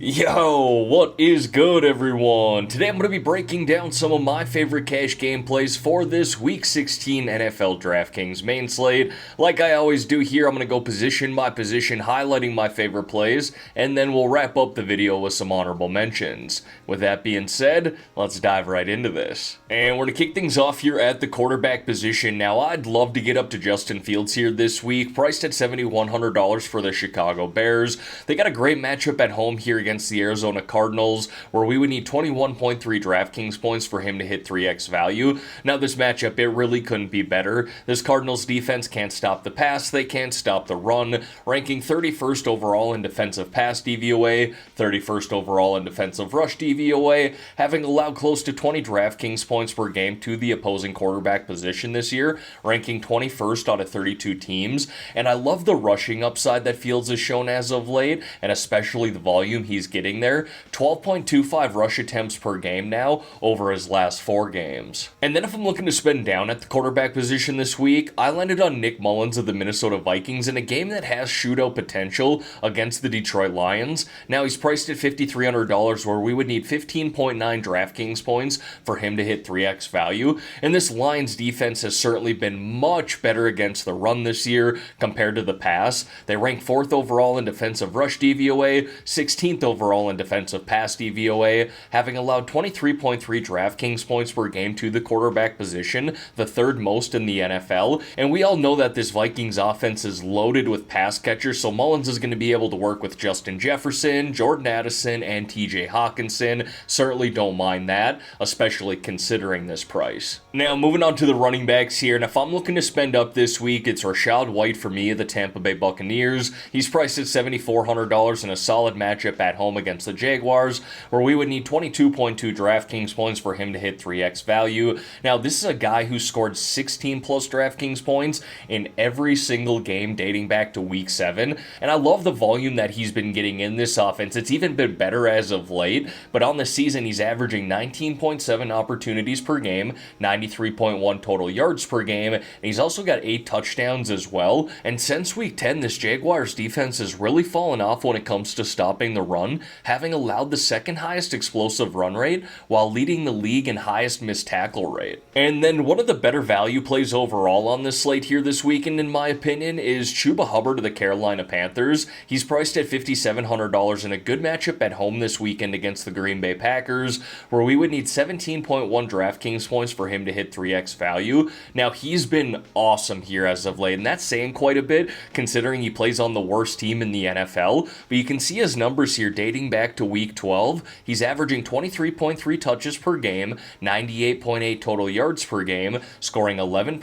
Yo, what is good, everyone? Today I'm going to be breaking down some of my favorite cash gameplays for this Week 16 NFL Draftkings main slate. Like I always do here, I'm going to go position by position, highlighting my favorite plays, and then we'll wrap up the video with some honorable mentions. With that being said, let's dive right into this. And we're going to kick things off here at the quarterback position. Now, I'd love to get up to Justin Fields here this week, priced at $7,100 for the Chicago Bears. They got a great matchup at home here against the Arizona Cardinals, where we would need 21.3 DraftKings points for him to hit 3x value. Now, this matchup, it really couldn't be better. This Cardinals defense can't stop the pass, they can't stop the run, ranking 31st overall in defensive pass DVOA, 31st overall in defensive rush DVOA, having allowed close to 20 DraftKings points per game to the opposing quarterback position this year, ranking 21st out of 32 teams. And I love the rushing upside that Fields has shown as of late, and especially the volume he's getting there. 12.25 rush attempts per game now over his last 4 games. And then if I'm looking to spend down at the quarterback position this week, I landed on Nick Mullins of the Minnesota Vikings in a game that has shootout potential against the Detroit Lions. Now he's priced at $5,300, where we would need 15.9 DraftKings points for him to hit 3x value. And this Lions defense has certainly been much better against the run this year compared to the pass. They rank 4th overall in defensive rush DVOA, 16th overall in defensive pass DVOA, having allowed 23.3 DraftKings points per game to the quarterback position, the 3rd most in the NFL. And we all know that this Vikings offense is loaded with pass catchers, so Mullins is going to be able to work with Justin Jefferson, Jordan Addison, and TJ Hawkinson. Certainly don't mind that, especially considering this price. Now, moving on to the running backs here, and if I'm looking to spend up this week, it's Rachaad White for me of the Tampa Bay Buccaneers. He's priced at $7,400 in a solid matchup at home against the Jaguars, where we would need 22.2 DraftKings points for him to hit 3x value. Now, this is a guy who scored 16 plus DraftKings points in every single game dating back to Week 7, and I love the volume that he's been getting in this offense. It's even been better as of late, but on the season, he's averaging 19.7 opportunities per game, 93.1 total yards per game, and he's also got 8 touchdowns as well. And since Week 10, this Jaguars defense has really fallen off when it comes to stopping the run, having allowed the 2nd highest explosive run rate while leading the league in highest missed tackle rate. And then one of the better value plays overall on this slate here this weekend, in my opinion, is Chuba Hubbard of the Carolina Panthers. He's priced at $5,700 in a good matchup at home this weekend against the Green Bay Packers, where we would need 17.1 DraftKings points for him to hit 3x value. Now, he's been awesome here as of late, and that's saying quite a bit considering he plays on the worst team in the NFL, but you can see his numbers here dating back to Week 12. He's averaging 23.3 touches per game, 98.8 total yards per game, scoring 11.6,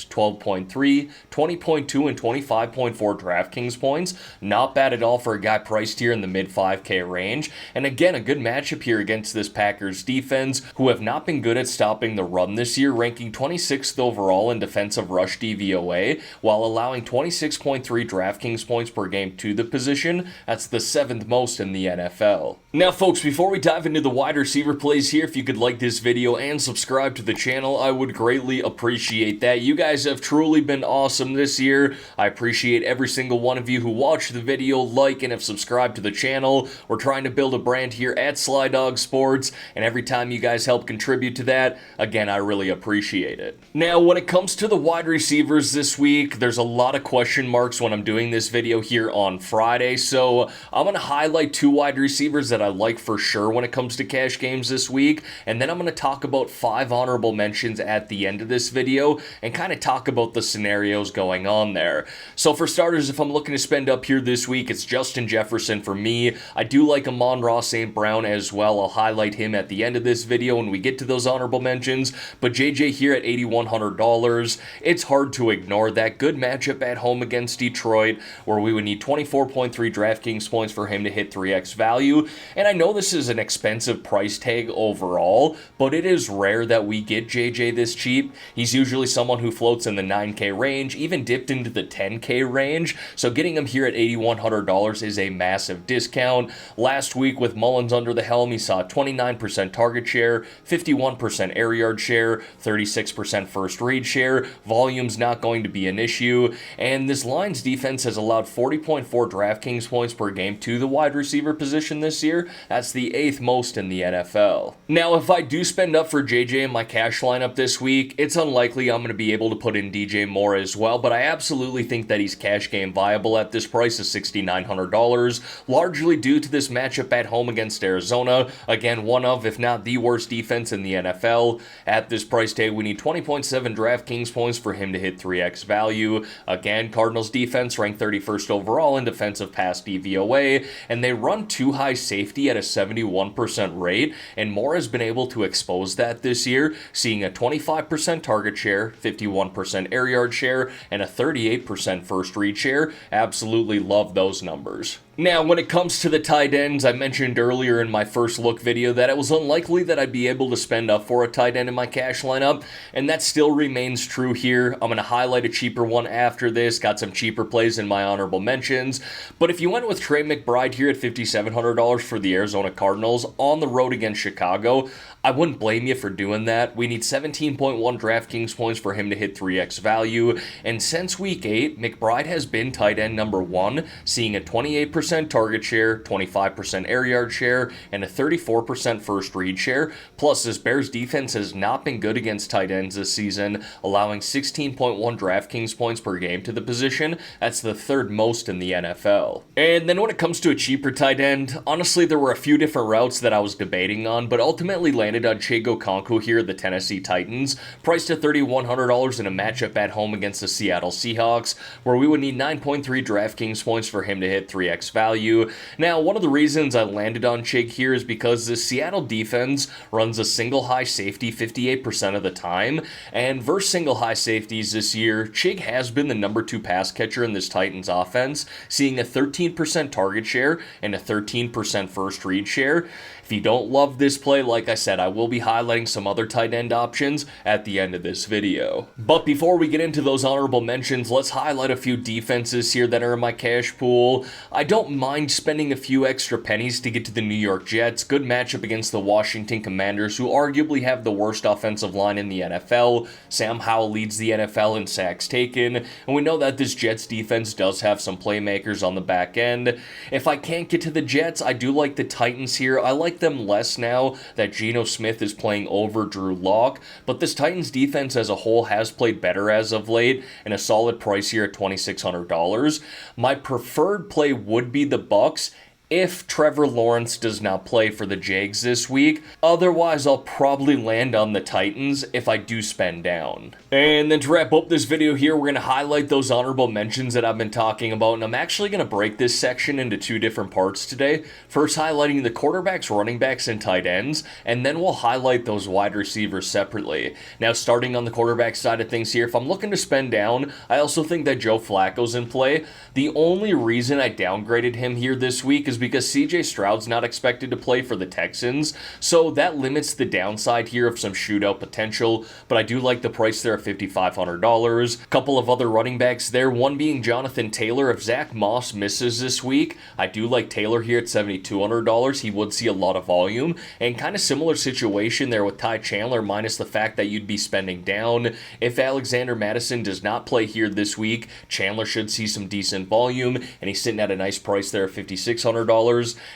12.3, 20.2, and 25.4 DraftKings points. Not bad at all for a guy priced here in the mid 5K range. And again, a good matchup here against this Packers defense, who have not been good at stopping the run this year, ranking 26th overall in defensive rush DVOA, while allowing 26.3 DraftKings points per game to the position. That's the 7th most in the NFL. Now, folks, before we dive into the wide receiver plays here, if you could like this video and subscribe to the channel, I would greatly appreciate that. You guys have truly been awesome this year. I appreciate every single one of you who watched the video, like, and have subscribed to the channel. We're trying to build a brand here at GriffDogg Sports, and every time you guys help contribute to that, again, I really appreciate it. Now, when it comes to the wide receivers this week, there's a lot of question marks when I'm doing this video here on Friday, so I'm going to highlight 2 wide receivers that I like for sure when it comes to cash games this week, and then I'm going to talk about 5 honorable mentions at the end of this video and kind of talk about the scenarios going on there. So for starters, if I'm looking to spend up here this week, it's Justin Jefferson for me. I do like Amon-Ra St. Brown as well. I'll highlight him at the end of this video when we get to those honorable mentions, but JJ here at $8,100, it's hard to ignore that good matchup at home against Detroit, where we would need 24.3 DraftKings points for him to hit 3x value. And I know this is an expensive price tag overall, but it is rare that we get JJ this cheap. He's usually someone who floats in the 9K range, even dipped into the 10K range, so getting him here at $8,100 is a massive discount. Last week with Mullins under the helm, he saw 29% target share, 51% air yard share, 36% first read share. Volume's not going to be an issue, and this Lions defense has allowed 40.4 DraftKings points per game to the wide receiver position this year. That's the 8th most in the NFL. Now, if I do spend up for JJ in my cash lineup this week, it's unlikely I'm going to be able to put in DJ Moore as well, but I absolutely think that he's cash game viable at this price of $6,900, largely due to this matchup at home against Arizona. Again, one of, if not the worst defense in the NFL. At this price tag, we need 20.7 DraftKings points for him to hit 3x value. Again, Cardinals defense ranked 31st overall in defensive pass DVOA, and they run too high safety at a 71% rate, and Moore has been able to expose that this year, seeing a 25% target share, 51% air yard share, and a 38% first read share. Absolutely love those numbers. Now, when it comes to the tight ends, I mentioned earlier in my first look video that it was unlikely that I'd be able to spend up for a tight end in my cash lineup, and that still remains true here. I'm going to highlight a cheaper one after this, got some cheaper plays in my honorable mentions, but if you went with Trey McBride here at $5,700 for the Arizona Cardinals on the road against Chicago, I wouldn't blame you for doing that. We need 17.1 DraftKings points for him to hit 3x value, and since week 8, McBride has been tight end number 1, seeing a 28% target share, 25% air yard share, and a 34% first read share. Plus, this Bears defense has not been good against tight ends this season, allowing 16.1 DraftKings points per game to the position. That's the 3rd most in the NFL. And then when it comes to a cheaper tight end, honestly, there were a few different routes that I was debating on, but ultimately landed on Chigo Konku here, the Tennessee Titans, priced at $3,100 in a matchup at home against the Seattle Seahawks, where we would need 9.3 DraftKings points for him to hit 3x value. Now, one of the reasons I landed on Chig here is because the Seattle defense runs a single high safety 58% of the time, and versus single high safeties this year, Chig has been the number 2 pass catcher in this Titans offense, seeing a 13% target share and a 13% first read share. If you don't love this play, like I said, I will be highlighting some other tight end options at the end of this video. But before we get into those honorable mentions, let's highlight a few defenses here that are in my cash pool. I don't mind spending a few extra pennies to get to the New York Jets. Good matchup against the Washington Commanders, who arguably have the worst offensive line in the NFL. Sam Howell leads the NFL in sacks taken, and we know that this Jets defense does have some playmakers on the back end. If I can't get to the Jets, I do like the Titans here. I like them less now that Geno Smith is playing over Drew Lock, but this Titans defense as a whole has played better as of late, and a solid price here at $2,600. My preferred play would be the Bucks if Trevor Lawrence does not play for the Jags this week. Otherwise, I'll probably land on the Titans if I do spend down. And then to wrap up this video here, we're going to highlight those honorable mentions that I've been talking about, and I'm actually going to break this section into 2 different parts today. First, highlighting the quarterbacks, running backs, and tight ends, and then we'll highlight those wide receivers separately. Now, starting on the quarterback side of things here, if I'm looking to spend down, I also think that Joe Flacco's in play. The only reason I downgraded him here this week is because CJ Stroud's not expected to play for the Texans, so that limits the downside here of some shootout potential, but I do like the price there at $5,500. A couple of other running backs there, one being Jonathan Taylor. If Zach Moss misses this week, I do like Taylor here at $7,200. He would see a lot of volume, and kind of similar situation there with Ty Chandler, minus the fact that you'd be spending down. If Alexander Mattison does not play here this week, Chandler should see some decent volume, and he's sitting at a nice price there at $5,600.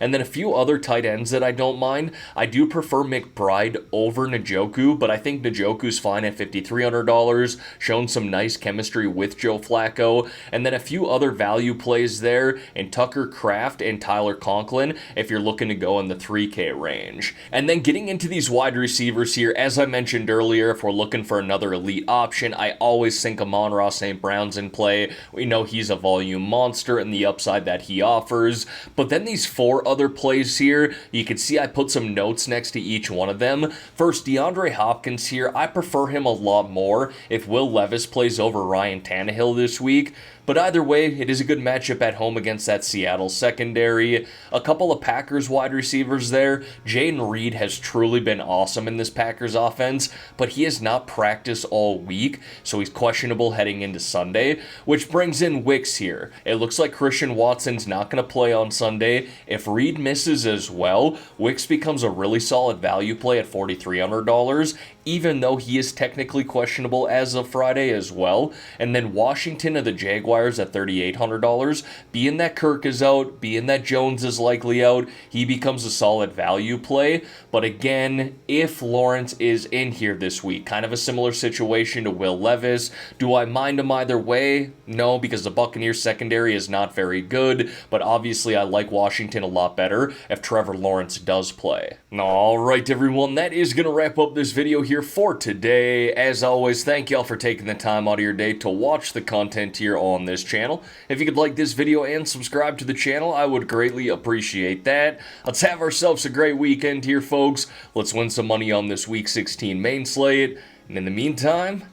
And then a few other tight ends that I don't mind. I do prefer McBride over Njoku, but I think Njoku's fine at $5,300, shown some nice chemistry with Joe Flacco. And then a few other value plays there in Tucker Kraft and Tyler Conklin if you're looking to go in the 3K range. And then getting into these wide receivers here, as I mentioned earlier, if we're looking for another elite option, I always think Amon-Ra St. Brown's in play. We know he's a volume monster and the upside that he offers, but then these 4 other plays here, you can see I put some notes next to each one of them. First, DeAndre Hopkins here, I prefer him a lot more if Will Levis plays over Ryan Tannehill this week. But either way, it is a good matchup at home against that Seattle secondary. A couple of Packers wide receivers there. Jayden Reed has truly been awesome in this Packers offense, but he has not practiced all week, so he's questionable heading into Sunday, which brings in Wicks here. It looks like Christian Watson's not going to play on Sunday. If Reed misses as well, Wicks becomes a really solid value play at $4,300, even though he is technically questionable as of Friday as well. And then Washington of the Jaguars qualifiers at $3,800. Being that Kirk is out, being that Jones is likely out, he becomes a solid value play. But again, if Lawrence is in here this week, kind of a similar situation to Will Levis, do I mind him either way? No, because the Buccaneers secondary is not very good, but obviously I like Washington a lot better if Trevor Lawrence does play. Alright everyone, that is going to wrap up this video here for today. As always, thank y'all for taking the time out of your day to watch the content here on this channel. If you could like this video and subscribe to the channel, I would greatly appreciate that. Let's have ourselves a great weekend here, folks. Let's win some money on this Week 16 main slate. And in the meantime,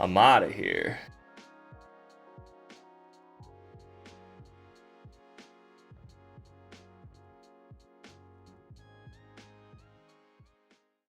I'm out of here.